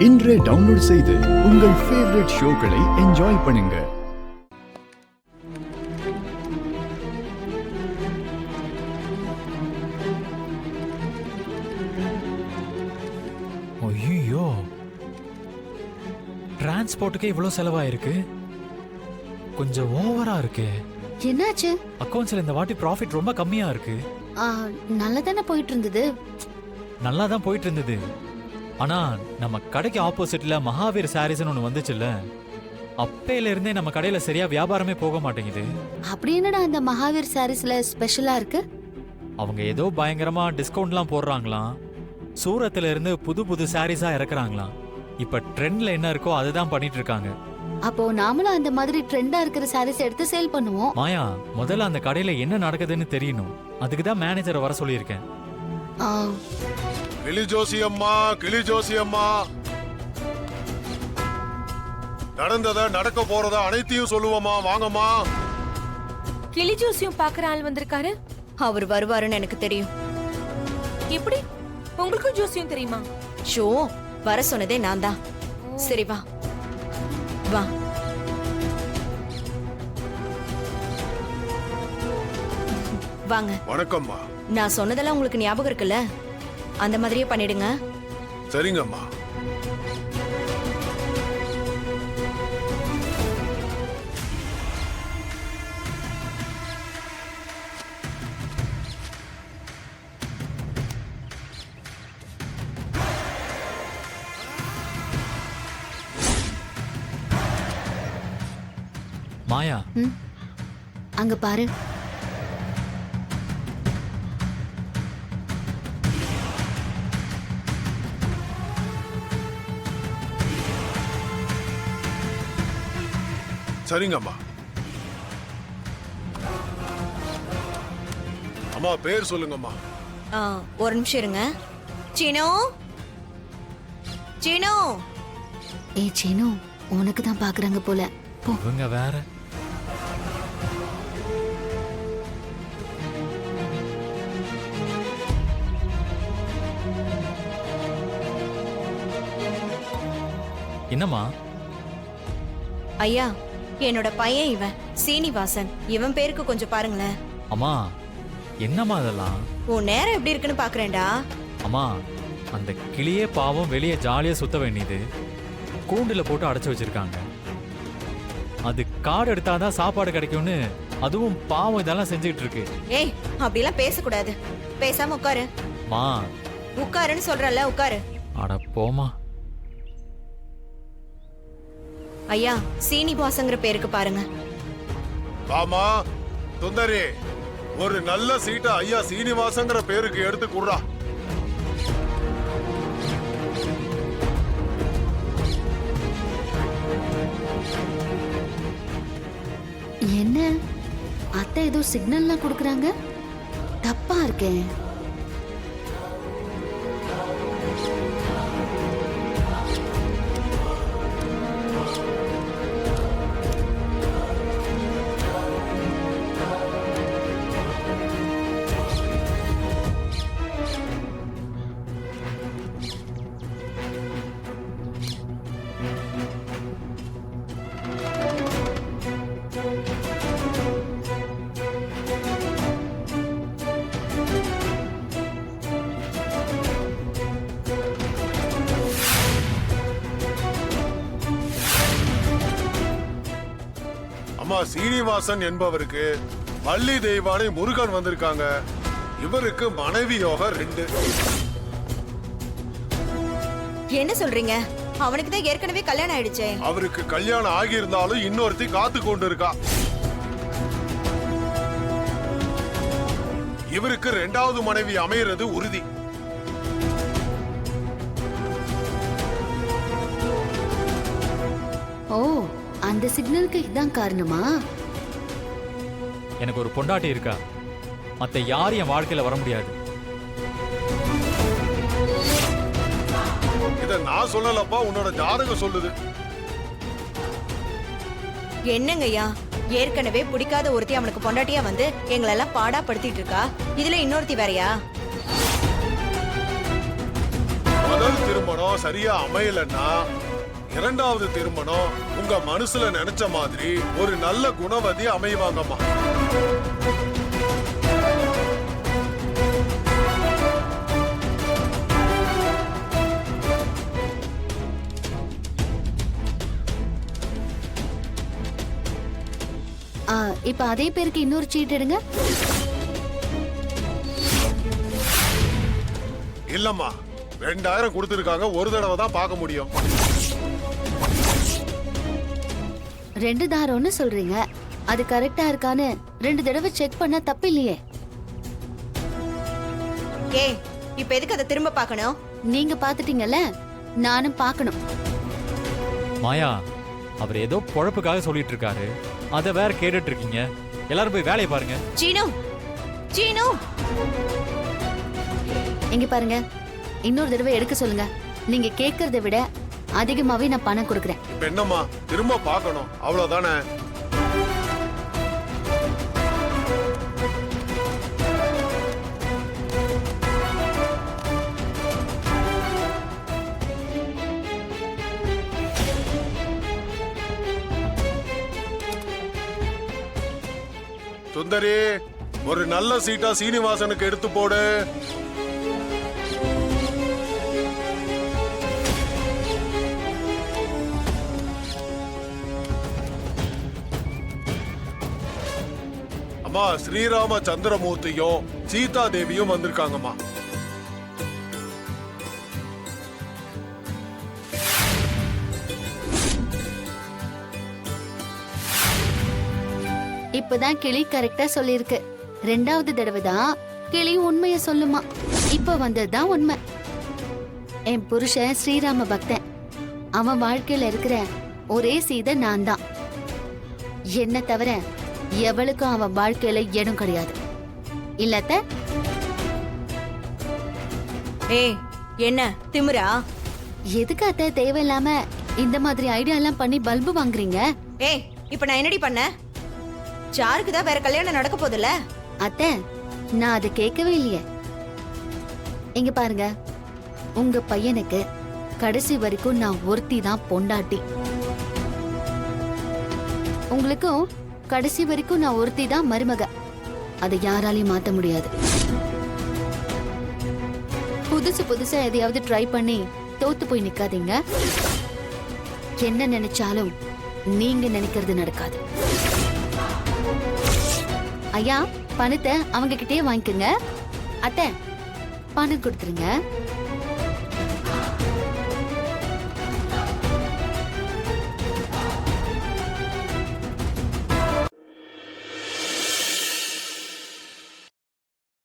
இன்றே டவுன்லோட் செய்து உங்கள் ஃபேவரட் ஷோக்களை என்ஜாய் பண்ணுங்க. ஐயோ, டிரான்ஸ்போர்ட்டுக்கே இவ்வளவு செலவாயிருக்கு. கொஞ்சம் ஓவரா இருக்கு. என்னாச்சு? அக்கவுண்ட்ஸ்ல இந்த வாட்டி ப்ராஃபிட் ரொம்ப கம்மியா இருக்கு. நல்லா தானே போயிட்டு இருந்தது. நல்லா தான் போயிட்டு இருந்தது. ஆனா நம்ம கடைக்கு ஆப்போசிட்ல மகாவீர் சாரீஸ்னு ஒன்று வந்துச்சுல்ல, அப்பையில இருந்தே நம்ம கடையில சரியா வியாபாரமே போக மாட்டேங்குது. அப்படி என்னடா அந்த மகாவீர் சாரீஸ்ல ஸ்பெஷலா இருக்கு? அவங்க ஏதோ பயங்கரமா டிஸ்கவுண்ட்லாம் போடுறாங்களாம். சூரத்துல இருந்து புது புது சாரீஸா இறக்குறாங்களாம். இப்ப ட்ரெண்ட்ல என்ன இருக்கோ அதுதான் பண்ணிட்டு இருக்காங்க. அப்போ நாமளும் அந்த மாதிரி ட்ரெண்டா இருக்கிற சாரீஸ் எடுத்து சேல் பண்ணுவோம். மாயா, முதல்ல அந்த கடையில என்ன நடக்குதுன்னு தெரியணும். அதுக்கு தான் மேனேஜரை வர சொல்லியிருக்கேன். கிளி ஜோசியம்மா, கிளி ஜோசியம்மா, நடந்தத நடக்க போறத அனைத்தையும் சொல்லுவோமா, வாங்கம்மா. கிளி ஜோசியம் பாக்குற ஆள் வந்திருக்காரு. அவர் வருவாருன்னு எனக்கு தெரியும். எப்படி உங்களுக்கும் ஜோசியம் தெரியுமா? ஷோ, வர சொன்னதே நான் தான். சரி வா வா. வாங்க. வணக்கம்மா. நான் சொன்னதெல்லாம் உங்களுக்கு ஞாபகம் இருக்குல்ல? அந்த மாதிரியே பண்ணிடுங்க. சரிங்கம்மா. மாயா, அங்க பாரு. சரிங்கம்மா. அம்மா பேர் சொல்லுங்கம்மா. ஒரு நிமிஷம் இருங்க. சீனோ, சீனோ. ஏய் சீனு, உனக்கு தான் பாக்குறாங்க போல. போ. இவங்க வேற. என்னம்மா? ஐயா, என்னோட பையன் இவன் சீனிவாசன். இவன் பேருக்கு கொஞ்சம் பாருங்களேன். அம்மா, என்னம்மா அதெல்லாம்? உன் நேரம் எப்படி இருக்குன்னு பாக்குறேன்டா. அம்மா, அந்த கிளியே பாவம் வெளியே ஜாலியா சுத்த வேண்டியது. கூண்டுல போட்டு அடைச்சு வச்சிருக்காங்க. அது காடு எடுத்தாதான் சாப்பாடு கிடைக்கும்னு அதுவும் பாவம் இதெல்லாம் செஞ்சுக்கிட்டு இருக்கு. ஏய், அப்படிலாம் பேசக்கூடாது. பேசாம உட்காரு. மா, உட்காருன்னு சொல்றல, உட்காரு. அட போமா. ஐயா, சீனிவாசங்கிற பேருக்கு பாருங்க. ஆமா சுந்தரி, ஒரு நல்ல சீட்டை ஐயா சீனிவாசங்கிற பேருக்கு எடுத்து குடுறா. என்ன அத்தை ஏதோ சிக்னல்லாம் கொடுக்கறாங்க? தப்பா இருக்கேன். அம்மா, சீனிவாசன் என்பவருக்கு வள்ளி தெய்வானை முருகன் வந்திருக்காங்க. இவருக்கு மனைவி யோகம் 2. என்ன சொல்றீங்க? அவனுக்கு தான் ஏற்கனவே கல்யாணம் ஆயிடுச்சே. அவருக்கு கல்யாணம் ஆகியிருந்தாலும் இன்னொருத்தி காத்து கொண்டு இருக்கா. இவருக்கு 2வது மனைவி அமைகிறது உறுதி. ஓ, அந்த சிக்னலுக்கு இதான் காரணமா? எனக்கு ஒரு பொண்டாட்டி இருக்கா. மத்த யாரும் என் வாழ்க்கையில வர முடியாது. இத நான் சொல்லலப்பா, உன்னோட ஜாதகம் சொல்லுது. என்னங்கய்யா, ஏற்கனவே பிடிக்காத ஒருத்தி அவனுக்கு பொண்டாட்டியா வந்து எங்களெல்லாம் பாடா படுத்திட்டு இருக்கா. இதுல இன்னொருத்தி வேறையா? முதல் திருமணம் சரியா அமையலன்னா இரண்டாவது திருமணம் உங்க மனசுல நினைச்ச மாதிரி ஒரு நல்ல குணவதி அமைவாங்கம்மா. இப்ப அதே பேருக்கு இன்னொரு சீட் எடுங்க. இல்லம்மா, 2000 கொடுத்திருக்காங்க, ஒரு தடவை தான் பார்க்க முடியும். 2 தாரம்னு சொல்றீங்க, அது கரெக்டா இருக்கான்னு 2 தடவை செக் பண்ணா தப்பு இல்லையே. ஏய், இப்ப எதுக்கு அதை திரும்ப பார்க்கணும்? நீங்க பாத்துட்டீங்கல்ல, நானும் பார்க்கணும். மாயா, அவர் ஏதோ பொழப்புக்காக சொல்லிட்டு இருக்காரு, அதை வேற கேட்டுட்டு இருக்கீங்க. எல்லாரும் போய் வேலையை பாருங்க. சீனு, சீனு, இங்க பாருங்க, இன்னொரு தடவை எடுக்க சொல்லுங்க. நீங்க கேக்குறதை விட அதிகமாவே நான் பணம் கொடுக்கறேன். இப்ப என்னம்மா, திரும்ப பார்க்கணும், அவ்வளவுதானே? சுந்தரி, ஒரு நல்ல சீட்டா சீனிவாசனுக்கு எடுத்து போடு. அம்மா, ஸ்ரீராம சந்திரமூர்த்தியும் சீதா தேவியும் வந்திருக்காங்கம்மா. இப்பதான் கிளி கரெக்டா சொல்லிருக்கு. 2வது தடவை தான் கிளி உண்மைய சொல்லுமா. இப்ப வந்ததுதான் உண்மை. என் புருஷன் ஸ்ரீராம பக்தன். அவன் வாழ்க்கையில இருக்கிற ஒரே சீதை நான் தான். என்ன தவிர எவளுக்கும் அவன் வாழ்க்கையில இடம் கிடையாது. இல்லத்த? ஏய், என்ன திமிரா? எதுக்கு அத்த தேவையில்லாம இந்த மாதிரி ஐடியா எல்லாம் பண்ணி பல்பு வாங்குறீங்க? ஏய், இப்ப நான் என்னடி பண்ண? சாருக்கு தான் வேற கல்யாணம் நடக்க போகுதுல. அத்த, நான் அதை கேட்கவே இல்லையே. இங்க பாருங்க, உங்க பையனுக்கு கடைசி வரைக்கும் நான் ஒருத்தி தான் பொண்டாட்டி. உங்களுக்கும் கடைசி வரைக்கும் நான் ஒருத்தி தான் மருமக. அதை யாராலையும் மாத்த முடியாது. புதுசா எதையாவது ட்ரை பண்ணி தோத்து போய் நிக்காதீங்க. என்ன நினைச்சாலும் நீங்க நினைக்கிறது நடக்காது. ஐயா, பணத்தை அவங்க கிட்டே வாங்கிக்கோங்க. அத்தை, பணம் கொடுத்துருங்க.